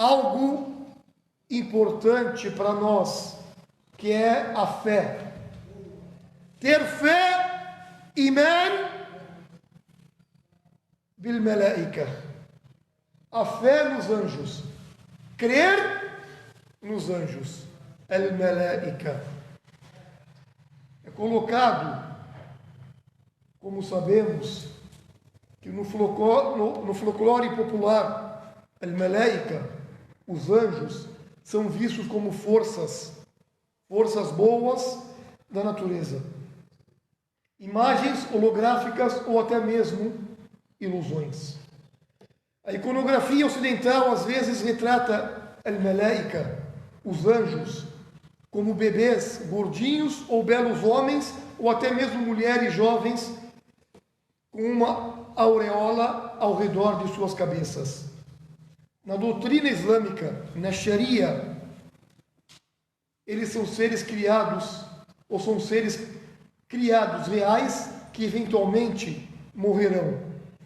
algo importante para nós, que é a fé. Ter fé, iman bil malaika. A fé nos anjos. Crer nos anjos. Al malaika. É colocado, como sabemos, que no folclore popular, al malaika, os anjos, são vistos como forças boas da natureza. Imagens holográficas ou até mesmo ilusões. A iconografia ocidental às vezes retrata al-malaika, os anjos, como bebês gordinhos ou belos homens, ou até mesmo mulheres jovens com uma aureola ao redor de suas cabeças. Na doutrina islâmica, na Sharia, eles são seres criados, ou são seres criados reais que eventualmente morrerão,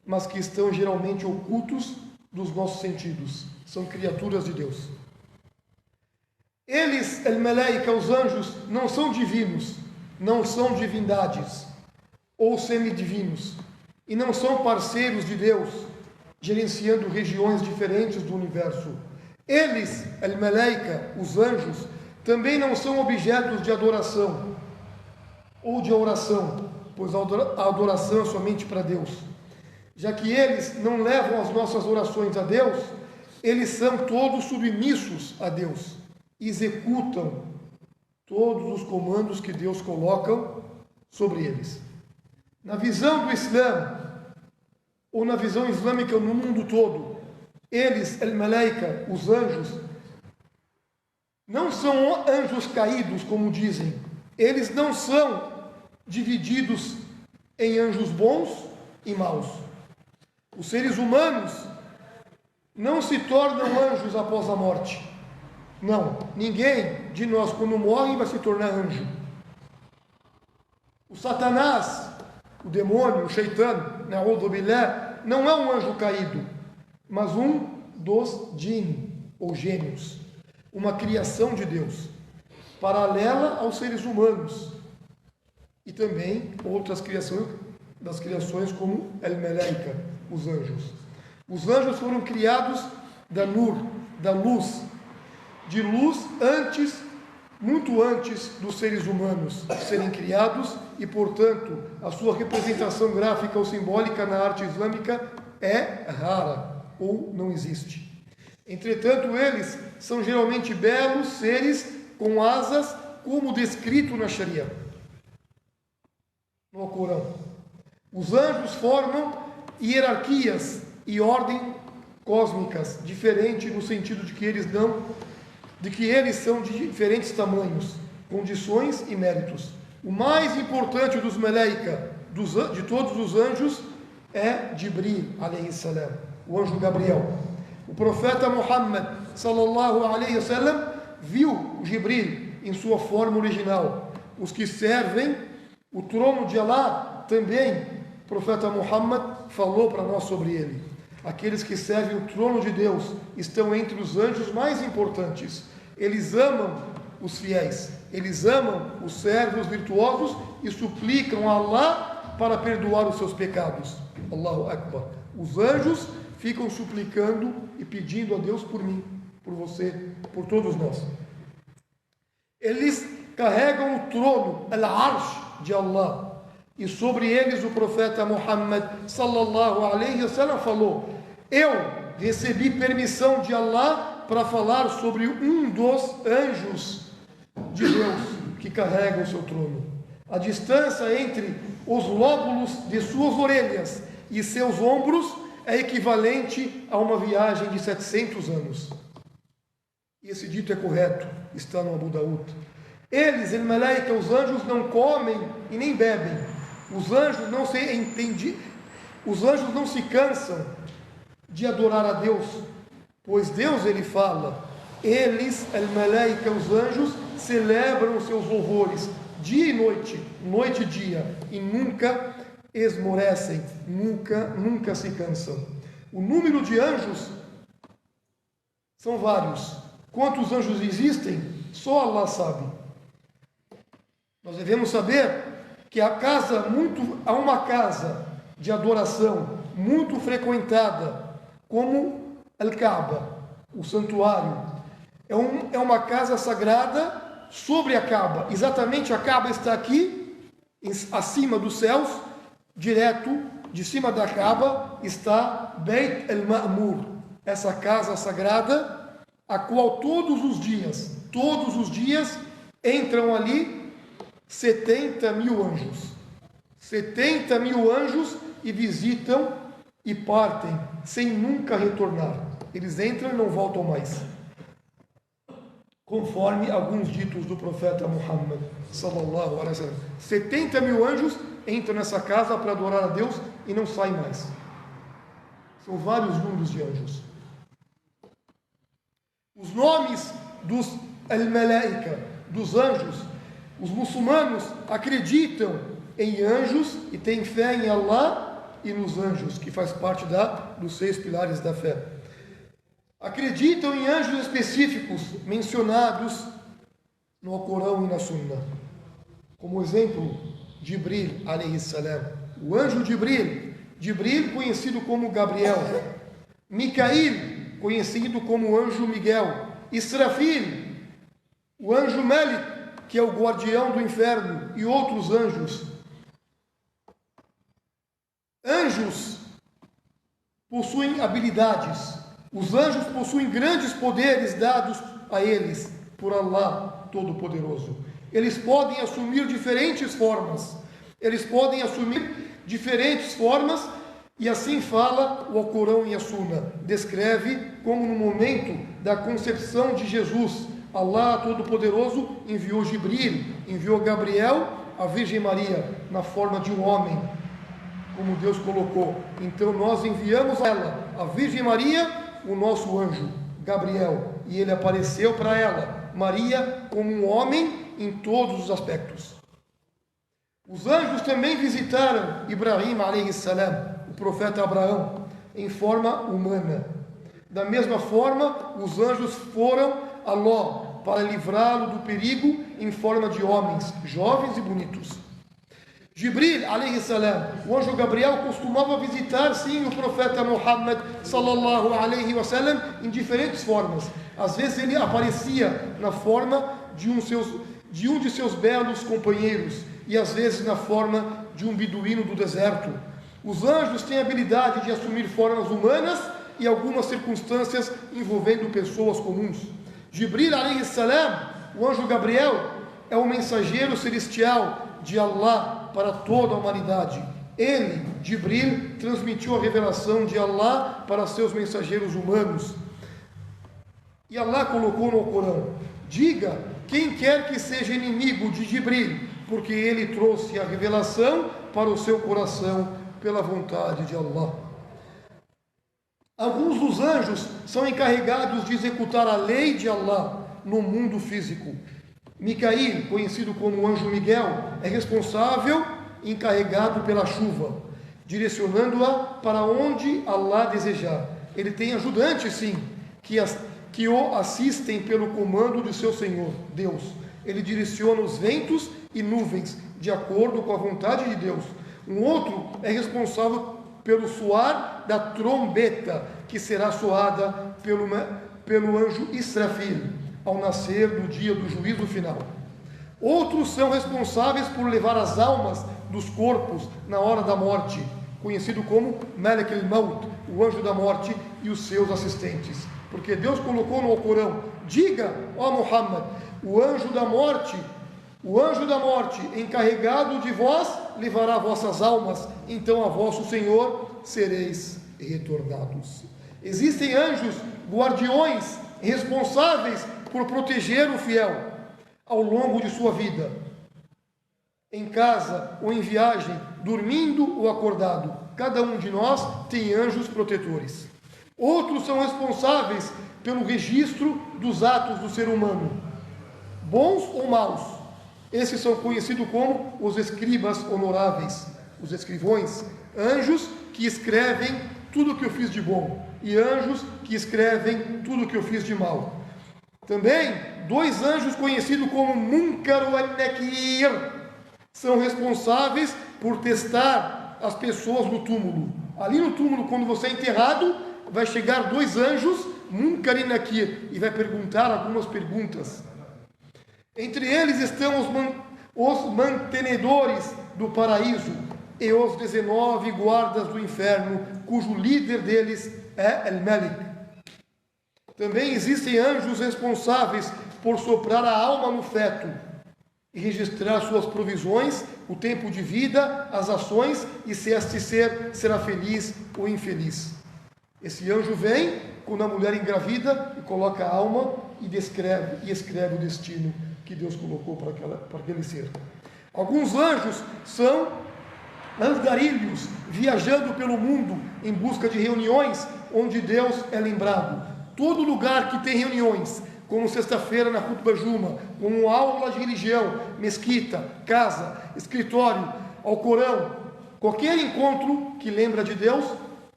mas que estão geralmente ocultos dos nossos sentidos. São criaturas de Deus. Eles, al-malaika, os anjos, não são divinos, não são divindades ou semidivinos, e não são parceiros de Deus, gerenciando regiões diferentes do universo. Eles, al-malaika, os anjos, também não são objetos de adoração ou de oração, pois a adoração é somente para Deus. Já que eles não levam as nossas orações a Deus, eles são todos submissos a Deus, executam todos os comandos que Deus coloca sobre eles. Na visão do Islã, ou na visão islâmica no mundo todo, eles, al-malaika, os anjos, não são anjos caídos, como dizem. Eles não são divididos em anjos bons e maus. Os seres humanos não se tornam anjos após a morte. Não, ninguém de nós, quando morre, vai se tornar anjo. O Satanás, o demônio, o Shaitan, na'udhu billah, não é um anjo caído, mas um dos jinn, ou gênios, uma criação de Deus, paralela aos seres humanos, e também outras criações como al-malaika, os anjos. Os anjos foram criados da nur, da luz, de luz antes, muito antes dos seres humanos serem criados, e portanto a sua representação gráfica ou simbólica na arte islâmica é rara ou não existe. Entretanto, eles são geralmente belos seres com asas, como descrito na Sharia, no Corão. Os anjos formam hierarquias e ordem cósmicas, diferente no sentido de que eles são de diferentes tamanhos, condições e méritos. O mais importante dos malaika, de todos os anjos, é Jibril, alayhi salam, o anjo Gabriel. O profeta Muhammad, sallallahu alayhi wasallam, viu Jibril em sua forma original. Os que servem o trono de Allah também, o profeta Muhammad falou para nós sobre ele. Aqueles que servem o trono de Deus estão entre os anjos mais importantes. Eles amam os fiéis, eles amam os servos virtuosos e suplicam a Allah para perdoar os seus pecados. Allahu Akbar. Os anjos ficam suplicando e pedindo a Deus por mim, por você, por todos nós. Eles carregam o trono, al-Arsh de Allah, e sobre eles o profeta Muhammad sallallahu alayhi wa sallam falou: eu recebi permissão de Allah para falar sobre um dos anjos de Deus que carrega o seu trono. A distância entre os lóbulos de suas orelhas e seus ombros é equivalente a uma viagem de 700 anos. E esse dito é correto, está no Abu Daud. Eles, al-malaika, os anjos, não comem e nem bebem. Os anjos não se cansam de adorar a Deus, pois Deus, ele fala, eles, al-malaika, os anjos, celebram os seus louvores dia e noite, noite e dia, e nunca esmorecem, nunca se cansam. O número de anjos São vários. Quantos anjos existem? Só Allah sabe. Nós devemos saber que há uma casa de adoração muito frequentada, como Al-Kaaba, o santuário. É uma casa sagrada sobre a Kaaba. Exatamente, a Kaaba está aqui, acima dos céus, direto de cima da Kaaba está Beit el-Ma'mur, essa casa sagrada, a qual todos os dias entram ali 70 mil anjos. 70 mil anjos e visitam e partem sem nunca retornar. Eles entram e não voltam mais. Conforme alguns ditos do profeta Muhammad sallallahu alaihi wasallam. 70 mil anjos entram nessa casa para adorar a Deus e não saem mais. São vários números de anjos. Os nomes dos al-malaika, dos anjos, os muçulmanos acreditam em anjos e têm fé em Allah e nos anjos, que faz parte dos 6 pilares da fé. Acreditam em anjos específicos mencionados no Alcorão e na Sunna. Como exemplo, Jibril, alayhi salam. O anjo Jibril, conhecido como Gabriel. Micail, conhecido como anjo Miguel. Israfil, o anjo Malik, que é o guardião do inferno, e outros anjos. Anjos possuem habilidades. Os anjos possuem grandes poderes dados a eles por Allah Todo-Poderoso. Eles podem assumir diferentes formas. E assim fala o Alcorão e a Sunna. Descreve como no momento da concepção de Jesus, Allah Todo-Poderoso enviou Jibril, enviou Gabriel, a Virgem Maria, na forma de um homem, como Deus colocou. Então nós enviamos a ela, a Virgem Maria, o nosso anjo, Gabriel, e ele apareceu para ela, Maria, como um homem em todos os aspectos. Os anjos também visitaram Ibrahim, alayhi salam, o profeta Abraão, em forma humana. Da mesma forma, os anjos foram a Ló para livrá-lo do perigo em forma de homens, jovens e bonitos. Jibril, alayhi salam, o anjo Gabriel costumava visitar, sim, o profeta Muhammad, sallallahu alayhi wa sallam, em diferentes formas. Às vezes ele aparecia na forma de um de seus belos companheiros, e às vezes na forma de um beduíno do deserto. Os anjos têm a habilidade de assumir formas humanas e algumas circunstâncias envolvendo pessoas comuns. Jibril, alayhi salam, o anjo Gabriel, é o mensageiro celestial de Allah para toda a humanidade. Ele, Jibril, transmitiu a revelação de Allah para seus mensageiros humanos. E Allah colocou no Alcorão: diga, quem quer que seja inimigo de Jibril, porque ele trouxe a revelação para o seu coração pela vontade de Allah. Alguns dos anjos são encarregados de executar a lei de Allah no mundo físico. Micail, conhecido como anjo Miguel, é responsável e encarregado pela chuva, direcionando-a para onde Allah desejar. Ele tem ajudantes, sim, que o assistem pelo comando de seu Senhor, Deus. Ele direciona os ventos e nuvens de acordo com a vontade de Deus. Um outro é responsável pelo soar da trombeta, que será soada pelo anjo Israfil, ao nascer do dia do juízo final. Outros são responsáveis por levar as almas dos corpos na hora da morte, conhecido como Malak al-Maut, o anjo da morte, e os seus assistentes. Porque Deus colocou no Alcorão: diga, ó Muhammad, o anjo da morte encarregado de vós levará vossas almas, então a vosso Senhor sereis retornados. Existem anjos guardiões responsáveis por proteger o fiel ao longo de sua vida, em casa ou em viagem, dormindo ou acordado. Cada um de nós tem anjos protetores. Outros são responsáveis pelo registro dos atos do ser humano, bons ou maus. Esses são conhecidos como os escribas honoráveis, os escrivões, anjos que escrevem tudo o que eu fiz de bom, e anjos que escrevem tudo o que eu fiz de mal. Também, 2 anjos conhecidos como Munkar e Nakir são responsáveis por testar as pessoas no túmulo. Ali no túmulo, quando você é enterrado, vai chegar 2 anjos, Munkar e Nakir, e vai perguntar algumas perguntas. Entre eles estão os mantenedores do paraíso e os 19 guardas do inferno, cujo líder deles é El-Malik. Também existem anjos responsáveis por soprar a alma no feto e registrar suas provisões, o tempo de vida, as ações e se este ser será feliz ou infeliz. Esse anjo vem quando a mulher engravida e coloca a alma e escreve o destino que Deus colocou para aquele ser. Alguns anjos são andarilhos, viajando pelo mundo em busca de reuniões onde Deus é lembrado. Todo lugar que tem reuniões, como sexta-feira na Khutbah Juma, como aula de religião, mesquita, casa, escritório, Alcorão, qualquer encontro que lembra de Deus,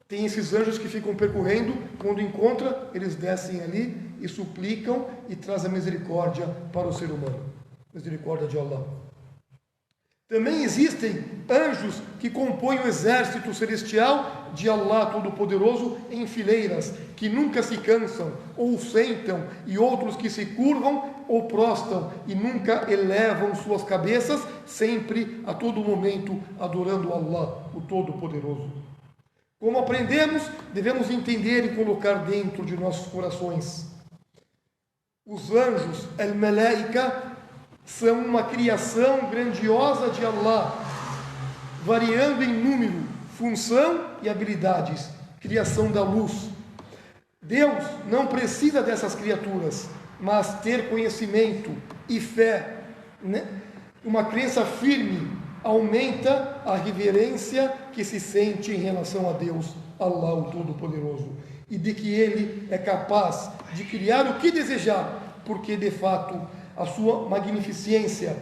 tem esses anjos que ficam percorrendo. Quando encontra, eles descem ali e suplicam e trazem a misericórdia para o ser humano. Misericórdia de Allah. Também existem anjos que compõem o exército celestial de Allah Todo-Poderoso em fileiras, que nunca se cansam ou sentam, e outros que se curvam ou prostam e nunca elevam suas cabeças, sempre, a todo momento, adorando Allah, o Todo-Poderoso. Como aprendemos, devemos entender e colocar dentro de nossos corações. Os anjos, al-Malaika, são uma criação grandiosa de Allah, variando em número, função e habilidades, criação da luz. Deus não precisa dessas criaturas, mas ter conhecimento e fé, né? Uma crença firme aumenta a reverência que se sente em relação a Deus, Allah, o Todo-Poderoso, e de que Ele é capaz de criar o que desejar, porque de fato a sua magnificência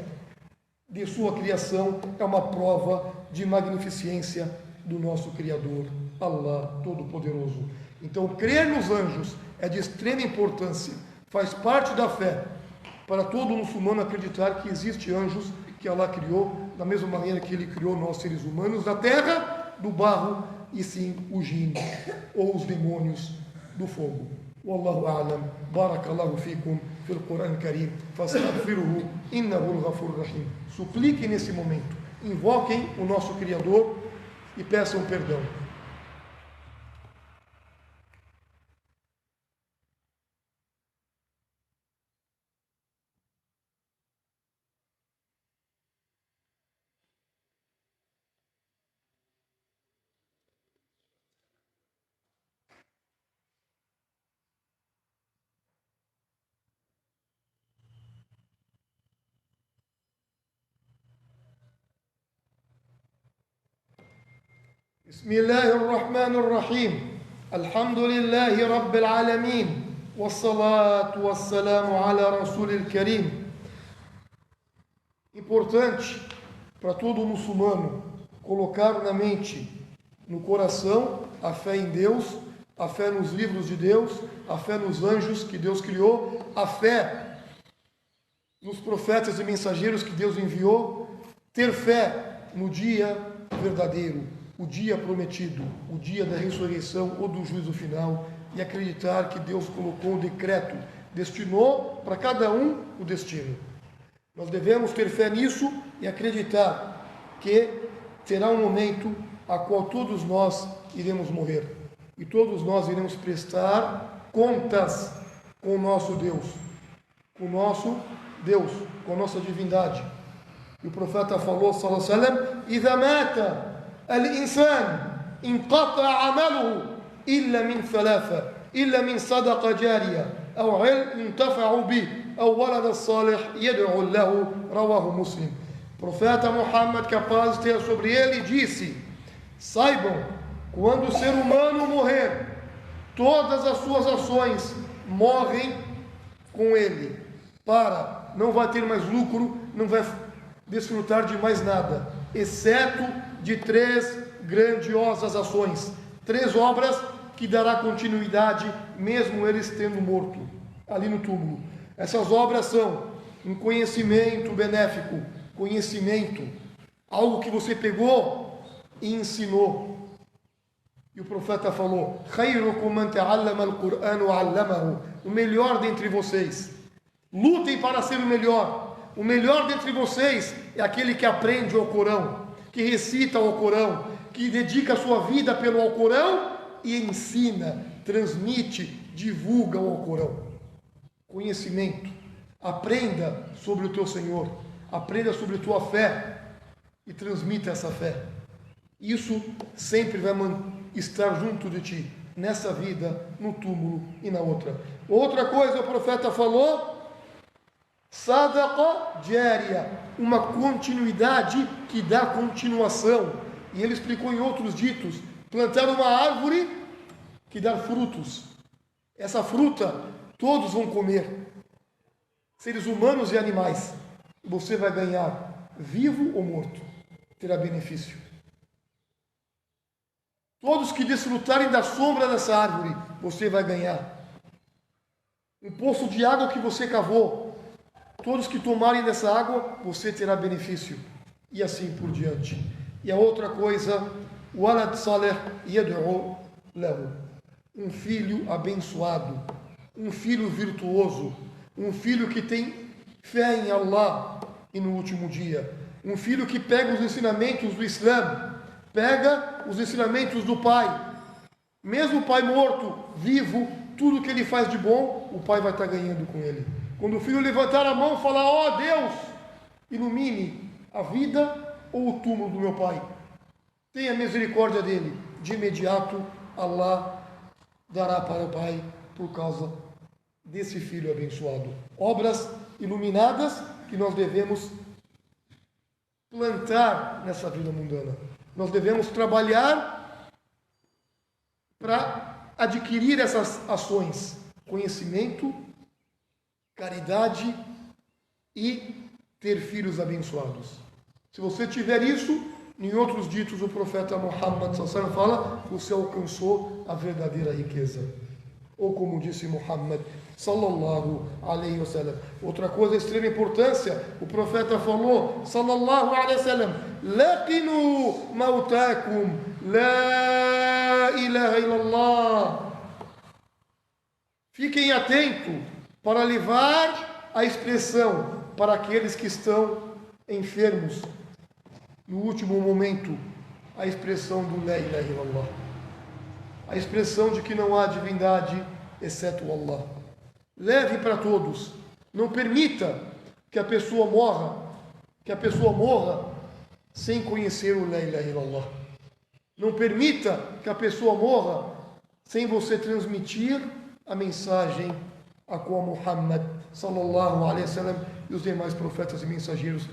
de sua criação é uma prova de magnificência do nosso Criador, Allah Todo-Poderoso. Então, crer nos anjos é de extrema importância, faz parte da fé, para todo muçulmano acreditar que existe anjos que Allah criou, da mesma maneira que Ele criou nós seres humanos da terra, do barro, e sim o jinn, ou os demônios do fogo. Wallahu a'lam. Barakallahu fikum fil Quran Karim. Fastaghfiruhu innahu al-ghafur rahim. Supliquem nesse momento, invoquem o nosso Criador e peçam perdão. بسم الله الرحمن الرحيم الحمد لله رب العالمين والصلاة والسلام على رسول الكريم. Importante para todo muçulmano colocar na mente, no coração, a fé em Deus, a fé nos livros de Deus, a fé nos anjos que Deus criou, a fé nos profetas e mensageiros que Deus enviou, ter fé no dia verdadeiro, o dia prometido, o dia da ressurreição ou do juízo final, e acreditar que Deus colocou um decreto, destinou para cada um o destino. Nós devemos ter fé nisso e acreditar que terá um momento a qual todos nós iremos morrer, e todos nós iremos prestar contas com o nosso Deus, com a nossa divindade. E o profeta falou, sallallahu alaihi wasallam, إذا مات الإنسان انقطع عمله إلا من ثلاثة إلا من صدقة جارية أو علم ينتفع به أو ولد صالح يدعو له رواه مسلم. Profeta Muhammad, que a paz esteja sobre ele, disse: saibam, quando o ser humano morrer, todas as suas ações morrem com ele, não vai ter mais lucro, não vai desfrutar de mais nada, exceto de 3 grandiosas ações: 3 obras que dará continuidade, mesmo eles tendo morto, ali no túmulo. Essas obras são um conhecimento benéfico, conhecimento, algo que você pegou e ensinou. E o profeta falou: "Khairukum man ta'allama al-Qur'an wa 'allamahu", o melhor dentre vocês. Lutem para ser o melhor. O melhor dentre vocês é aquele que aprende o Alcorão, que recita o Alcorão, que dedica a sua vida pelo Alcorão e ensina, transmite, divulga o Alcorão. Conhecimento. Aprenda sobre o teu Senhor, aprenda sobre a tua fé e transmita essa fé. Isso sempre vai estar junto de ti, nessa vida, no túmulo e na outra. Outra coisa, o profeta falou: sadaqa diária, uma continuidade que dá continuação. E ele explicou em outros ditos: plantar uma árvore que dá frutos. Essa fruta todos vão comer, seres humanos e animais. Você vai ganhar, vivo ou morto, terá benefício. Todos que desfrutarem da sombra dessa árvore, você vai ganhar. Um poço de água que você cavou, todos que tomarem dessa água, você terá benefício. E assim por diante. E a outra coisa, walad salih yad'u lahu, um filho abençoado, um filho virtuoso, um filho que tem fé em Allah e no último dia, um filho que pega os ensinamentos do Islã, pega os ensinamentos do pai. Mesmo o pai morto, vivo, tudo que ele faz de bom, o pai vai estar ganhando com ele. Quando o filho levantar a mão e falar: ó Deus, ilumine a vida ou o túmulo do meu pai, tenha misericórdia dele, de imediato Allah dará para o pai por causa desse filho abençoado. Obras iluminadas que nós devemos plantar nessa vida mundana. Nós devemos trabalhar para adquirir essas ações: conhecimento, caridade e ter filhos abençoados. Se você tiver isso, em outros ditos o profeta Muhammad sallallahu fala: você alcançou a verdadeira riqueza. Ou como disse Muhammad sallallahu alaihi wasallam. Outra coisa de extrema importância, o profeta falou sallallahu alaihi wasallam: laqinu mautakum la ilaha illallah. Fiquem atentos para levar a expressão para aqueles que estão enfermos no último momento, a expressão do la ilaha illallah, a expressão de que não há divindade exceto Allah. Leve para todos. Não permita que a pessoa morra sem conhecer o la ilaha illallah. Não permita que a pessoa morra sem você transmitir a mensagem a qual Muhammad sallallahu alaihi wasallam e os demais profetas e mensageiros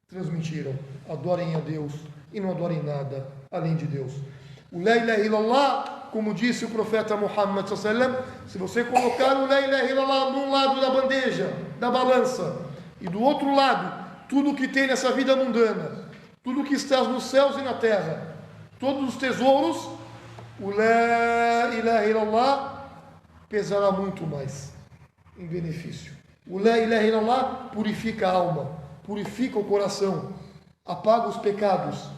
transmitiram. Adorem a Deus e não adorem nada além de Deus. O la ilaha illallah, como disse o profeta Muhammad sallallahu alaihi wasallam, se você colocar o la ilaha illallah num lado da bandeja, da balança, e do outro lado, tudo que tem nessa vida mundana, tudo que está nos céus e na terra, todos os tesouros, o la ilaha illallah pesará muito mais em benefício. O la ilaha illallah purifica a alma, purifica o coração, apaga os pecados.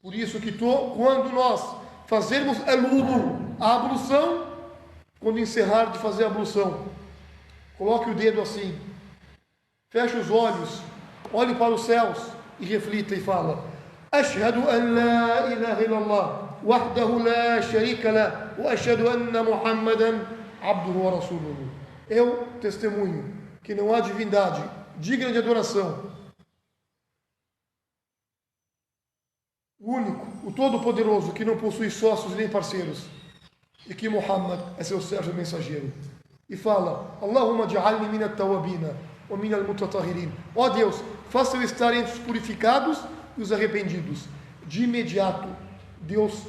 Por isso que quando nós fazermos a ablução, quando encerrar de fazer a ablução, coloque o dedo assim, feche os olhos, olhe para os céus e reflita e fala: Ashhadu an la ilaha illallah wahdahu la sharika lah wa ashhadu anna Muhammadan abduhu wa rasuluhu. Eu testemunho que não há divindade digna de adoração, o único, o todo-poderoso, que não possui sócios nem parceiros, e que Muhammad é seu servo mensageiro. E fala: Allahumma ja'alni min at-tawabina wa min al-mutatahhirin. Ó Deus, faça eu estar entre os purificados e os arrependidos. De imediato, Deus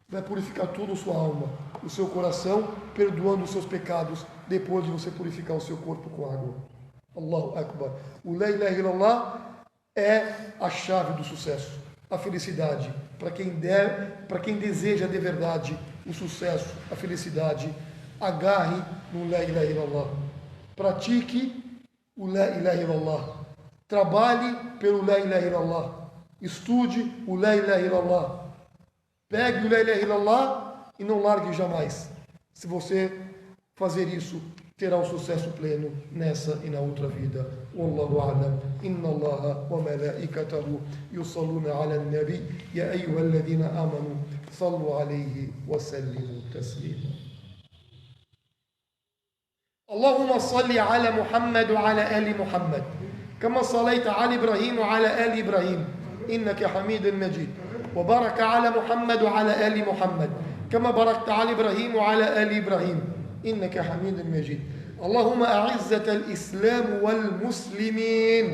vai purificar toda a sua alma, o seu coração, perdoando os seus pecados, depois de você purificar o seu corpo com água. Allahu Akbar. O la ilaha illallah é a chave do sucesso. a felicidade. Para quem deseja de verdade o sucesso, a felicidade, agarre no La ilaha illallah. Pratique o La ilaha illallah. Trabalhe pelo La ilaha illallah. Estude o La ilaha illallah. Pegue o La ilaha illallah e não largue jamais. Se você fazer isso, terá um sucesso pleno nessa e na outra vida. Wallahu a'lam. Inna Allaha wa malaikatahu yusalluna 'ala an-nabi ya ayyuhalladhina amanu sallu 'alayhi wa sallimu taslima. اللهم صل على محمد وعلى آل محمد كما صليت على إبراهيم وعلى آل إبراهيم إنك حميد مجيد وبارك على محمد وعلى آل محمد كما باركت على إبراهيم وعلى آل إبراهيم إنك حميد مجيد اللهم أعزة الإسلام والمسلمين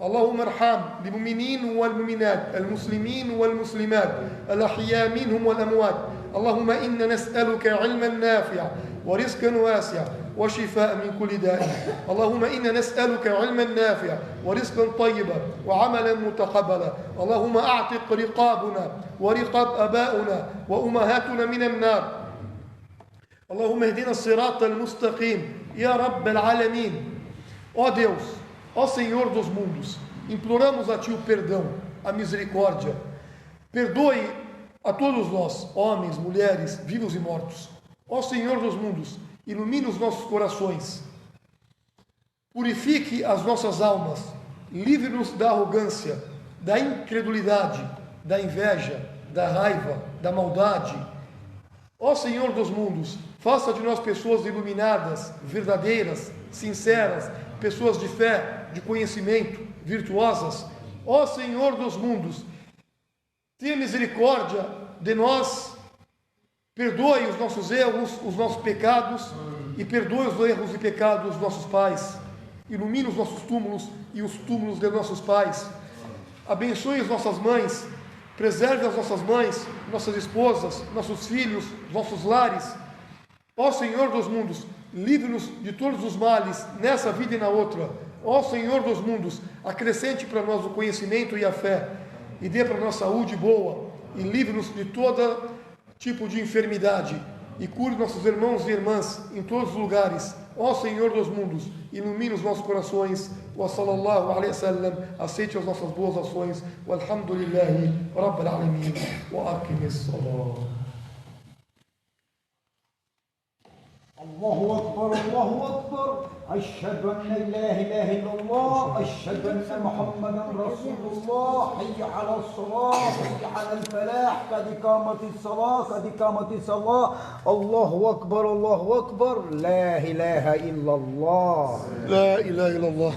اللهم ارحم المؤمنين والمؤمنات المسلمين والمسلمات الأحياء منهم والأموات اللهم إنا نسألك علما نافعا ورزقا واسعا وشفاء من كل داء اللهم إنا نسألك علما نافعا ورزقا طيبا وعملا متقبلا اللهم أعتق رقابنا ورقاب أبائنا وأمهاتنا من النار اللهم اهدنا الصراط المستقيم يا رب العالمين. Ó Deus, ó Senhor dos mundos, imploramos a Ti o perdão, a misericórdia. Perdoe a todos nós, homens, mulheres, vivos e mortos. Ó Senhor dos mundos, ilumine os nossos corações, purifique as nossas almas, livre-nos da arrogância, da incredulidade, da inveja, da raiva, da maldade. Ó Senhor dos mundos, faça de nós pessoas iluminadas, verdadeiras, sinceras, pessoas de fé, de conhecimento, virtuosas. Ó Senhor dos mundos, tenha misericórdia de nós. Perdoe os nossos erros, os nossos pecados, e perdoe os erros e pecados dos nossos pais. Ilumine os nossos túmulos e os túmulos de nossos pais. Abençoe as nossas mães, preserve as nossas mães, nossas esposas, nossos filhos, nossos lares. Ó Senhor dos mundos, livre-nos de todos os males, nessa vida e na outra. Ó Senhor dos mundos, acrescente para nós o conhecimento e a fé, e dê para nós saúde boa, e livre-nos de todo tipo de enfermidade, e cure nossos irmãos e irmãs em todos os lugares. Ó Senhor dos mundos, ilumine os nossos corações. Wa sallallahu alaihi wasallam, aceite as nossas boas ações. Walhamdulillahi rabbil alamin. Wa aqimis salat. الله أكبر الله أكبر أشهد أن لا إله إلا الله أشهد أن محمدا رسول الله حي على الصلاة حي على الفلاح قد قامت الصلاة قد قامت الصلاة الله أكبر لا إله إلا الله لا إله إلا الله